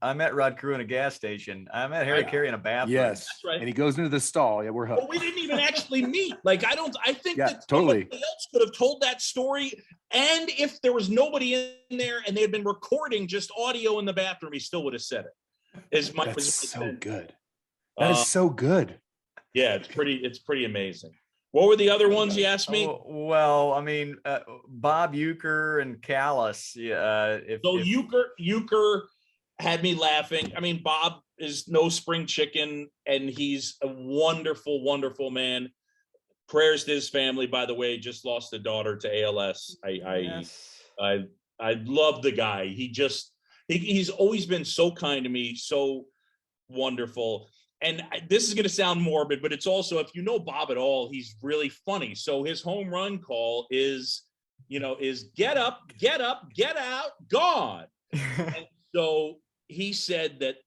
I met Rod Carew in a gas station. I met Harry Carey in a bathroom. Yes, that's right. And he goes into the stall. Yeah, we're hooked. But we didn't even actually meet. Like I think that totally somebody else could have told that story. And if there was nobody in there and they had been recording just audio in the bathroom, he still would have said it. That's so good. That is so good. Yeah, it's pretty amazing. What were the other ones you asked me? Well, I mean, Bob Uecker and Callis. Uecker had me laughing. I mean, Bob is no spring chicken, and he's a wonderful, wonderful man. Prayers to his family, by the way. Just lost a daughter to ALS. I love the guy. He's always been so kind to me, so wonderful. And this is going to sound morbid, but it's also, if you know Bob at all, he's really funny. So his home run call is get up, get out, gone. And so he said that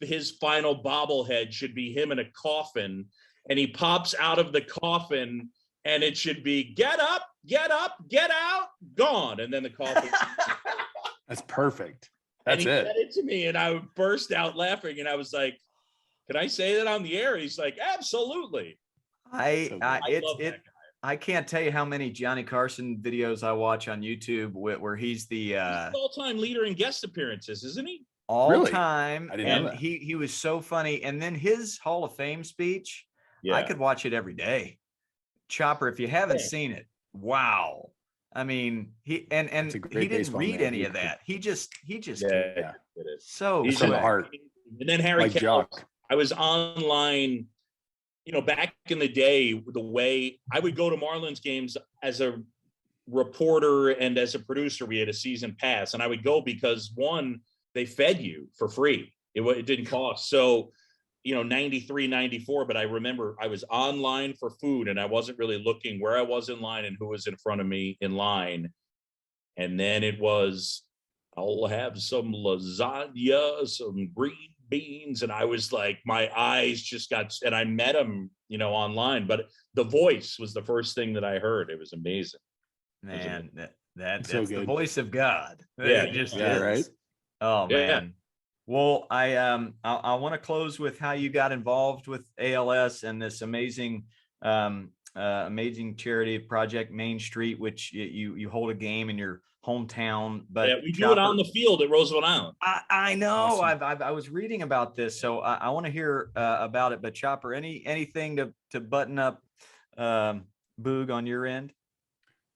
his final bobblehead should be him in a coffin, and he pops out of the coffin, and it should be get up, get out, gone. And then the coffin. That's perfect. That's and he said it to me, and I burst out laughing, and I was like, can I say that on the air? He's like, absolutely. I can't tell you how many Johnny Carson videos I watch on YouTube where he's the all-time leader in guest appearances, isn't he? All time. I didn't know that. He was so funny. And then his Hall of Fame speech, I could watch it every day. Chopper, if you haven't seen it, wow. I mean, he didn't read any of that. He just so he's in the heart. And then Harry Kelly. I was online, back in the day, the way I would go to Marlins games as a reporter and as a producer. We had a season pass, and I would go because, one, they fed you for free. It didn't cost. So, 93, 94, but I remember I was online for food, and I wasn't really looking where I was in line and who was in front of me in line. And then it was, I'll have some lasagna, some green beans, and I was like, my eyes just got, and I met him, online, but the voice was the first thing that I heard. It was amazing. Man, that's so the voice of God. Yeah, it just is. Right. Oh man. Well, I want to close with how you got involved with ALS and this amazing charity project, Main Street, which you hold a game in your hometown. But we do it on the field at Roosevelt Island. I know. Awesome. I was reading about this, so I want to hear about it. But Chopper, anything to button up Boog on your end?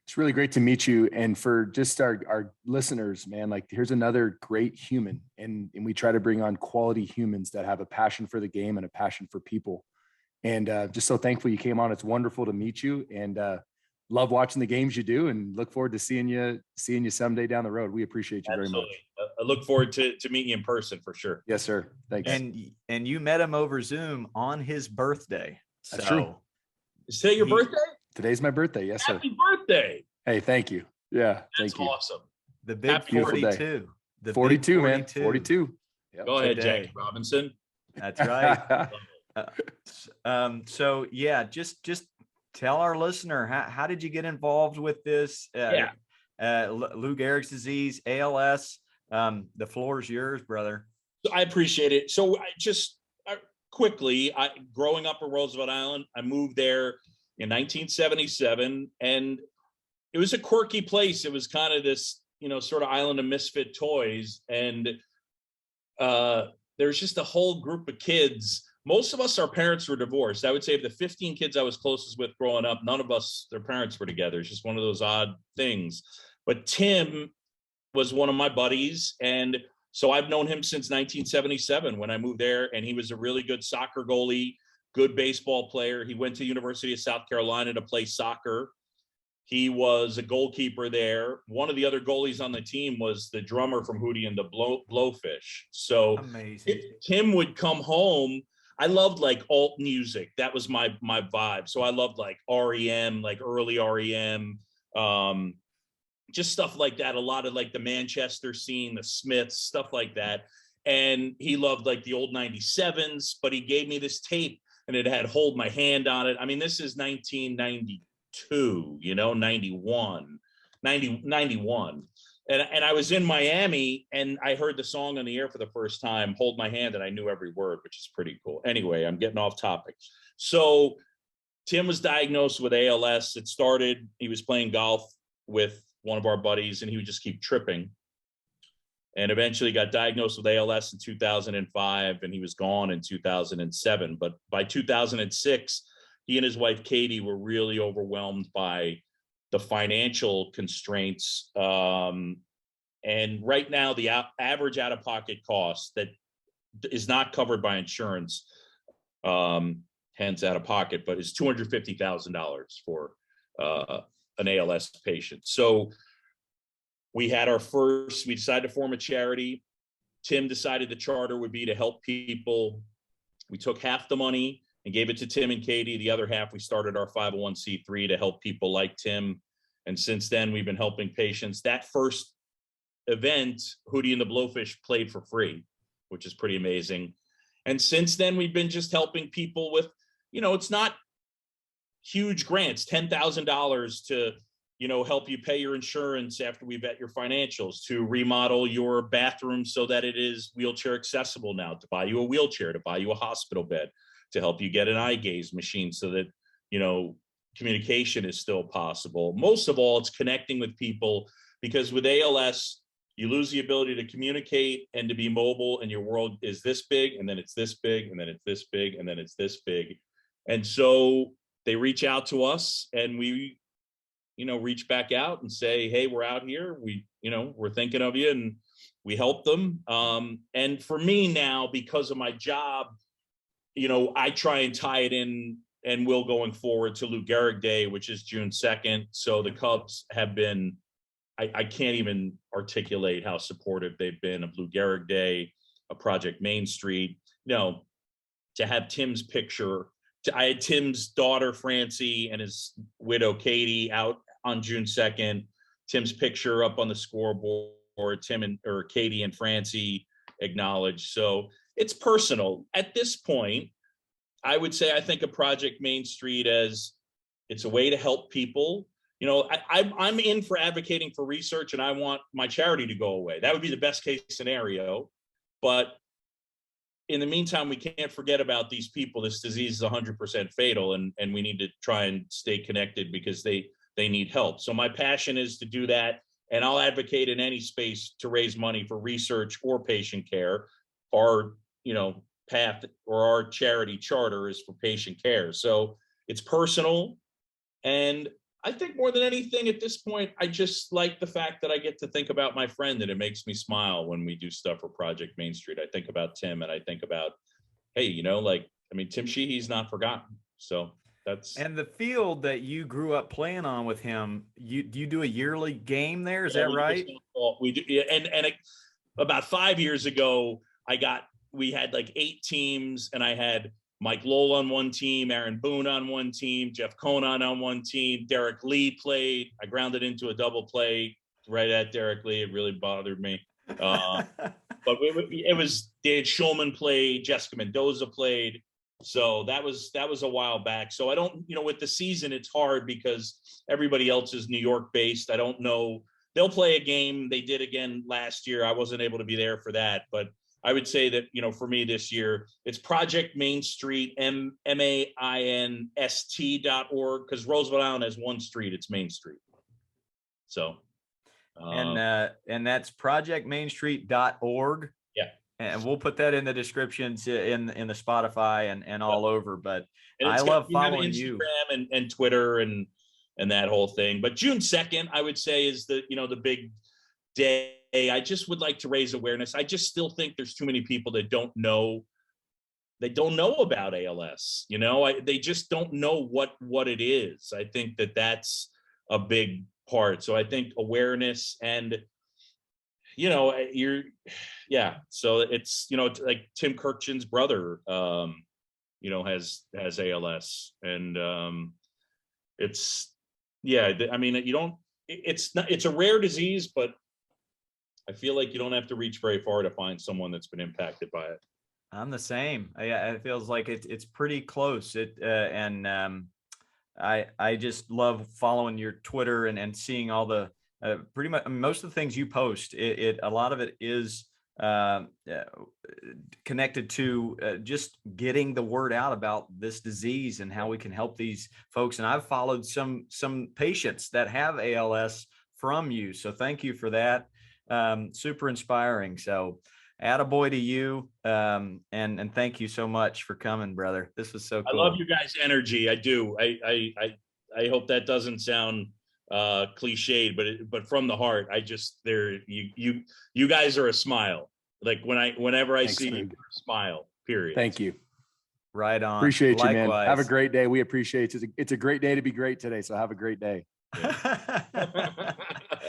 It's really great to meet you. And for just our listeners, man, like, here's another great human. And we try to bring on quality humans that have a passion for the game and a passion for people. And just so thankful you came on. It's wonderful to meet you, and love watching the games you do, and look forward to seeing you someday down the road. We appreciate you very much. I look forward to meeting you in person for sure. Yes, sir. Thanks. And you met him over Zoom on his birthday. That's true. Is today your birthday? Today's my birthday. Yes, sir. Happy birthday. Hey, thank you. Yeah. That's thank you. Awesome. The big 42. The 42, man. 42. Yep. Go ahead, Jackie Robinson. That's right. So yeah, just tell our listener, how did you get involved with this? Lou Gehrig's disease, ALS. The floor is yours, brother. I appreciate it. So quickly, growing up in Roosevelt Island, I moved there in 1977, and it was a quirky place. It was kind of this, sort of island of misfit toys, and there's just a whole group of kids. Most of us, our parents were divorced. I would say of the 15 kids I was closest with growing up, none of us, their parents were together. It's just one of those odd things. But Tim was one of my buddies. And so I've known him since 1977 when I moved there. And he was a really good soccer goalie, good baseball player. He went to University of South Carolina to play soccer. He was a goalkeeper there. One of the other goalies on the team was the drummer from Hootie and the Blowfish. So amazing. Tim would come home. I loved like alt music. That was my vibe. So I loved like REM, like early REM. just stuff like that. A lot of like the Manchester scene, the Smiths, stuff like that. And he loved like the old 97s, but he gave me this tape and it had Hold My Hand on it. I mean, this is 1992, 91, 91. And I was in Miami and I heard the song on the air for the first time, Hold My Hand, and I knew every word, which is pretty cool. Anyway, I'm getting off topic. So Tim was diagnosed with ALS. It started, he was playing golf with one of our buddies and he would just keep tripping. And eventually got diagnosed with ALS in 2005, and he was gone in 2007. But by 2006, he and his wife, Katie, were really overwhelmed by the financial constraints. And right now, the average out-of-pocket cost that is not covered by insurance, hence out-of-pocket, but is $250,000 for an ALS patient. So we decided to form a charity. Tim decided the charter would be to help people. We took half the money and gave it to Tim and Katie. The other half, we started our 501c3 to help people like Tim. And since then, we've been helping patients. That first event, Hootie and the Blowfish played for free, which is pretty amazing. And since then, we've been just helping people with, it's not huge grants, $10,000 to, help you pay your insurance after we vet your financials, to remodel your bathroom so that it is wheelchair accessible now, to buy you a wheelchair, to buy you a hospital bed, to help you get an eye gaze machine so that, communication is still possible. Most of all, it's connecting with people, because with ALS, you lose the ability to communicate and to be mobile, and your world is this big, and then it's this big, and then it's this big, and then it's this big. And so they reach out to us and we, reach back out and say, hey, we're out here. We're thinking of you, and we help them. And for me now, because of my job, I try and tie it in and will going forward to Lou Gehrig Day, which is June 2nd. So the Cubs have been, I can't even articulate how supportive they've been of Lou Gehrig Day, a Project Main Street, to have Tim's picture. I had Tim's daughter, Francie, and his widow, Katie, out on June 2nd. Tim's picture up on the scoreboard, Katie and Francie acknowledged. So it's personal. At this point, I would say I think of Project Main Street as it's a way to help people. I'm in for advocating for research, and I want my charity to go away. That would be the best case scenario. But in the meantime, we can't forget about these people. This disease is 100% fatal, and we need to try and stay connected because they need help. So my passion is to do that, and I'll advocate in any space to raise money for research or patient care. Our, path or our charity charter is for patient care. So it's personal. And I think more than anything at this point, I just like the fact that I get to think about my friend, and it makes me smile when we do stuff for Project Main Street. I think about Tim, and I think about, hey, Tim Sheehy's not forgotten. So that's. And the field that you grew up playing on with him, do you do a yearly game there? Is that right? We do. Yeah, and about 5 years ago, we had like 8 teams, and I had Mike Lowell on one team, Aaron Boone on one team, Jeff Conan on one team, Derek Lee played. I grounded into a double play right at Derek Lee. It really bothered me. But it was Dan Schulman played, Jessica Mendoza played. So that was a while back. So I don't, with the season, it's hard because everybody else is New York based. I don't know. They'll play a game. They did again last year. I wasn't able to be there for that, but I would say that, for me this year, it's Project Main Street, MAINST.org, because Roosevelt Island has one street, it's Main Street. So. And that's projectmainstreet.org. Yeah. And we'll put that in the descriptions in the Spotify and all over. But I love following you. Instagram and Twitter and that whole thing. But June 2nd, I would say, is the big day. I just would like to raise awareness. I just still think there's too many people that don't know about ALS. They just don't know what it is. I think that's a big part. So I think awareness and, so it's, like Tim Kirkchen's brother, has ALS, and it's, you don't, it's a rare disease, but I feel like you don't have to reach very far to find someone that's been impacted by it. I'm the same. It feels like it's pretty close. I just love following your Twitter and seeing all the pretty much most of the things you post. A lot of it is connected to just getting the word out about this disease and how we can help these folks. And I've followed some patients that have ALS from you. So thank you for that. Super inspiring. So attaboy to you. And thank you so much for coming, brother. This was so cool. I love you guys' energy. I do. I hope that doesn't sound cliched, but from the heart, you guys are a smile. Like whenever I see you, you're a smile, period. Thank you. Right on. Appreciate Likewise. you, man. Have a great day. We appreciate it. It's a great day to be great today. So have a great day. I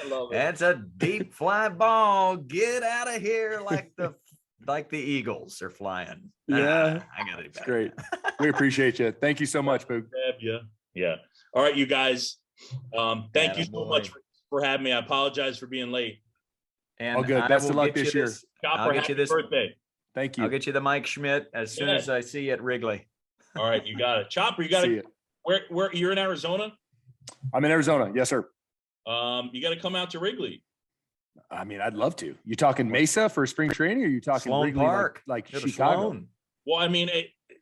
love it. That's a deep fly ball. Get out of here like the Eagles are flying. Yeah. I got it. It's great. We appreciate you. Thank you so much, Boog. Yeah. All right, you guys. Thank you so much for having me. I apologize for being late. And all good. Best of luck this year. Chopper, happy birthday. Thank you. I'll get you the Mike Schmidt as soon as I see you at Wrigley. All right, you got it. Chopper, you got to where you're in Arizona? I'm in Arizona. Yes, sir. You got to come out to Wrigley. I mean, I'd love to. You talking Mesa for spring training, or you talking Sloan Wrigley Park, like Chicago? Sloan. Well, I mean,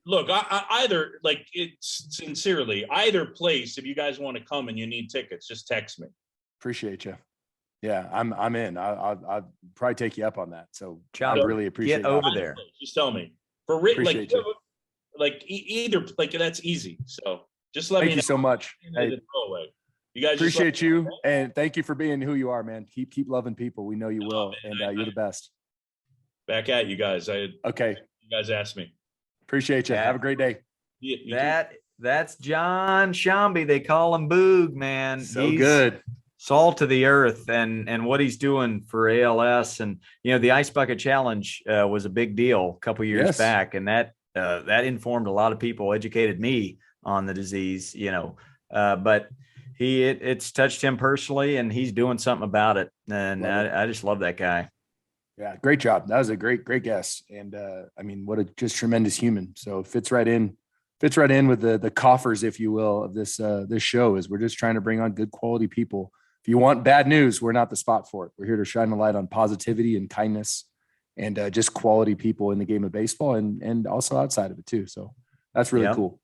look, either sincerely, either place. If you guys want to come and you need tickets, just text me. Appreciate you. Yeah, I'm in. I'll probably take you up on that. So Chopper, I really appreciate get over there. Just tell me for either that's easy. So just let me know. Thank you so much. Hey, you guys appreciate you, and thank you for being who you are, man. Keep loving people. We know you will, and you're the best. Back at you guys. Okay. You guys asked me. Appreciate you. Have a great day. That's Boog Sciambi. They call him Boog, man. He's good. Salt of the earth, and what he's doing for ALS, and the Ice Bucket Challenge was a big deal a couple years back, and that informed a lot of people, educated me on the disease. But it's touched him personally, and he's doing something about it, and I just love that guy. Yeah, great job. That was a great guest, and I mean, what a just tremendous human. So fits right in with the coffers, if you will, of this show. Is we're just trying to bring on good quality people. If you want bad news, we're not the spot for it. We're here to shine a light on positivity and kindness, and just quality people in the game of baseball, and also outside of it too. So that's really cool.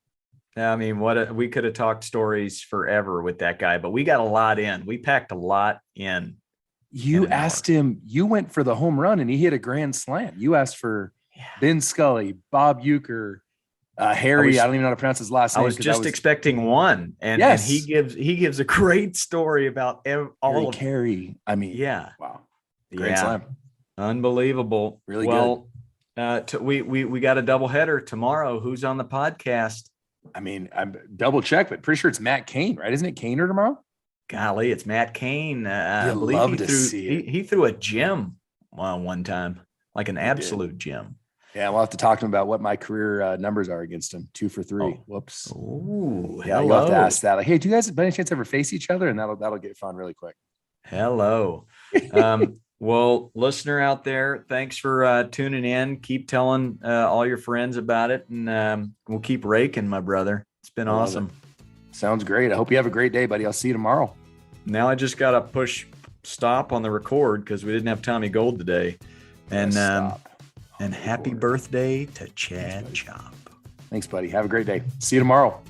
I mean, we could have talked stories forever with that guy, but we got a lot in. We packed a lot in. You asked him, you went for the home run and he hit a grand slam. You asked for Ben Scully, Bob Uecker, Harry. I don't even know how to pronounce his last name. I was just expecting one. And he gives a great story about all of Carey. I mean, wow. Grand slam. Unbelievable. Really good. We got a doubleheader tomorrow. Who's on the podcast? I mean, I'm double check, but pretty sure it's Matt Cain, right? Isn't it Cainer tomorrow? Golly, it's Matt Cain. I believe love to see it. He threw a gem one time, like an absolute gem. Yeah, we'll have to talk to him about what my career numbers are against him. 2 for 3. Whoops. Ooh, yeah, you'll have to ask that. Like, hey, do you guys by any chance ever face each other? And that'll get fun really quick. Hello. Well, listener out there, thanks for tuning in. Keep telling all your friends about it, and we'll keep raking, my brother. It's been awesome. Sounds great. I hope you have a great day, buddy. I'll see you tomorrow. Now I just got to push stop on the record because we didn't have Tommy Gold today. And happy birthday to Chad Chop. Thanks, buddy. Have a great day. See you tomorrow.